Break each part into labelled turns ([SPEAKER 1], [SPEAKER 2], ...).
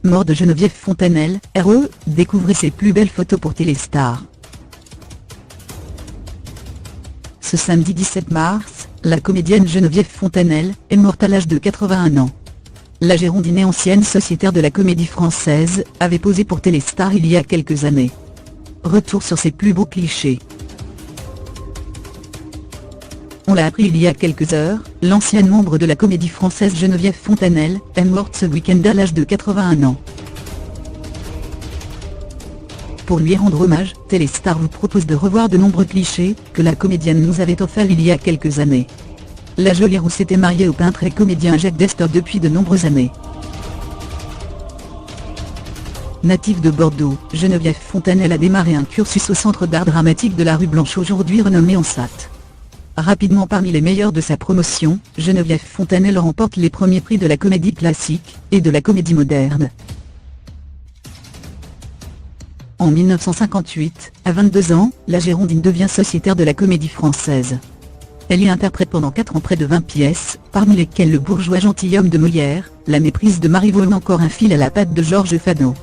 [SPEAKER 1] mort de Geneviève Fontanelle, RE, découvrez ses plus belles photos pour Téléstar. Ce samedi 17 mars, la comédienne Geneviève Fontanelle est morte à l'âge de 81 ans. La Girondine et ancienne sociétaire de la Comédie Française avait posé pour Téléstar il y a quelques années. Retour sur ses plus beaux clichés. On l'a appris il y a quelques heures, l'ancienne membre de la Comédie Française Geneviève Fontanelle est morte ce week-end à l'âge de 81 ans. Pour lui rendre hommage, Téléstar vous propose de revoir de nombreux clichés que la comédienne nous avait offerts il y a quelques années. La jolie rousse était mariée au peintre et comédien Jacques Destor depuis de nombreuses années. Native de Bordeaux, Geneviève Fontanelle a démarré un cursus au Centre d'art dramatique de la rue Blanche, aujourd'hui renommé Ansat. Rapidement parmi les meilleurs de sa promotion, Geneviève Fontanelle remporte les premiers prix de la comédie classique et de la comédie moderne. En 1958, à 22 ans, la Girondine devient sociétaire de la Comédie Française. Elle y interprète pendant 4 ans près de 20 pièces, parmi lesquelles Le bourgeois gentilhomme de Molière, La méprise de Marivaux ou encore Un fil à la patte de Georges Fano.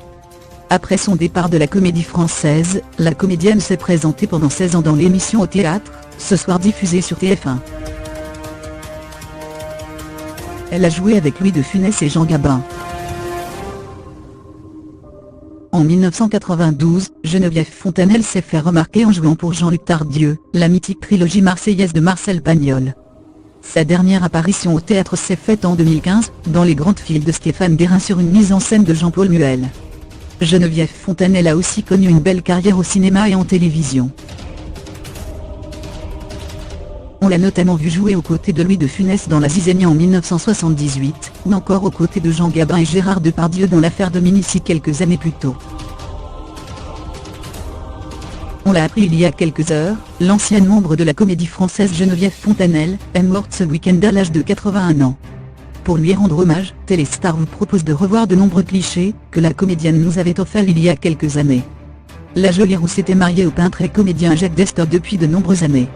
[SPEAKER 1] Après son départ de la Comédie Française, la comédienne s'est présentée pendant 16 ans dans l'émission Au théâtre, ce soir diffusée sur TF1. Elle a joué avec Louis de Funès et Jean Gabin. En 1992, Geneviève Fontanelle s'est fait remarquer en jouant pour Jean-Luc Tardieu, la mythique trilogie marseillaise de Marcel Pagnol. Sa dernière apparition au théâtre s'est faite en 2015, dans Les Grandes Filles de Stéphane Guérin sur une mise en scène de Jean-Paul Muel. Geneviève Fontanelle a aussi connu une belle carrière au cinéma et en télévision. On l'a notamment vu jouer aux côtés de Louis de Funès dans La Zizanie en 1978, ou encore aux côtés de Jean Gabin et Gérard Depardieu dans L'affaire Dominici quelques années plus tôt. On l'a appris il y a quelques heures, l'ancienne membre de la Comédie Française Geneviève Fontanelle est morte ce week-end à l'âge de 81 ans. Pour lui rendre hommage, Téléstar vous propose de revoir de nombreux clichés que la comédienne nous avait offerts il y a quelques années. La jolie rousse était mariée au peintre et comédien Jacques Destor depuis de nombreuses années.